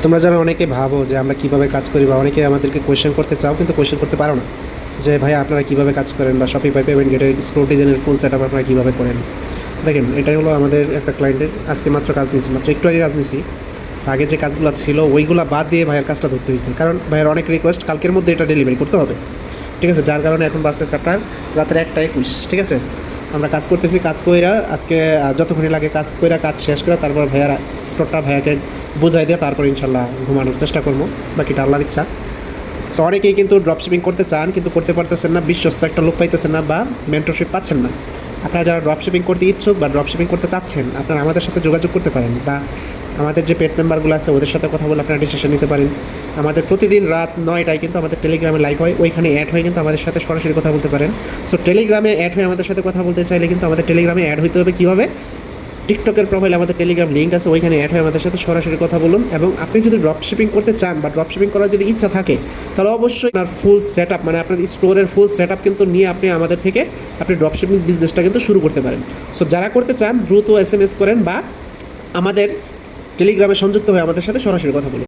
তোমরা যারা অনেকে ভাবো যে আমরা কীভাবে কাজ করি বা অনেকে আমাদেরকে কোয়েশ্চেন করতে চাও কিন্তু কোয়েশ্চেন করতে পারো না যে ভাই আপনারা কীভাবে কাজ করেন বা শপিফাই পেমেন্ট গেটের স্টোর ডিজাইনের ফুল সেট আপ আপনারা কীভাবে করেন। দেখেন এটাই হলো আমাদের একটা ক্লায়েন্টের আজকে মাত্র কাজ নিয়েছি, মাত্র একটু আগে কাজ নিয়েছি। আগে যে কাজগুলো ছিল ওইগুলো বাদ দিয়ে ভাইয়ের কাজটা ধরতে হয়েছে, কারণ ভাইয়ের অনেক রিকোয়েস্ট কালকের মধ্যে এটা ডেলিভারি করতে হবে। ঠিক আছে, যার কারণে এখন বাজতেছে আপনার রাতের 1টা 21। ঠিক আছে, আমরা কাজ করতেছি, কাজ কইরা আজকে যতক্ষণই লাগে কাজ কইরা কাজ শেষ করে তারপর ভাইয়ার স্টোরটা ভাইয়াকে বোঝাই দিয়ে তারপর ইনশাল্লাহ ঘুমানোর চেষ্টা করবো, বাকিটা আল্লাহর ইচ্ছা। সো অনেকেই কিন্তু ড্রপশিপিং করতে চান কিন্তু করতে পারতেছেন না, বিশ্বস্ত একটা লোক পাইতেছেন না বা মেন্টরশিপ পাচ্ছেন না। আপনারা যারা ড্রপশিপিং করতে ইচ্ছুক বা ড্রপশিপিং করতে চাচ্ছেন আপনারা আমাদের সাথে যোগাযোগ করতে পারেন বা আমাদের যে পেট মেম্বারগুলো আছে ওদের সাথে কথা বলে আপনারা ডিসিশন নিতে পারেন। আমাদের প্রতিদিন রাত 9টায় কিন্তু আমাদের টেলিগ্রামে লাইভ হয়, ওইখানে অ্যাড হয়ে কিন্তু আমাদের সাথে সরাসরি কথা বলতে পারেন। সো টেলিগ্রামে অ্যাড হয়ে আমাদের সাথে কথা বলতে চাইলে কিন্তু আমাদের টেলিগ্রামে অ্যাড হইতে হবে কীভাবে, টিকটকের প্রোফাইলে আমাদের টেলিগ্রাম লিঙ্ক আছে, ওইখানে অ্যাড হয়ে আমাদের সাথে সরাসরি কথা বলুন। এবং আপনি যদি ড্রপশিপিং করতে চান বা ড্রপশিপিং করার যদি ইচ্ছা থাকে তাহলে অবশ্যই আপনার ফুল সেট আপ মানে আপনার স্টোরের ফুল সেট আপ কিন্তু নিয়ে আপনি আমাদের থেকে আপনি ড্রপশিপিং বিজনেসটা কিন্তু শুরু করতে পারেন। সো যারা করতে চান দ্রুত SMS করেন বা আমাদের টেলিগ্রামে সংযুক্ত হয়ে আমাদের সাথে সরাসরি কথা বলুন।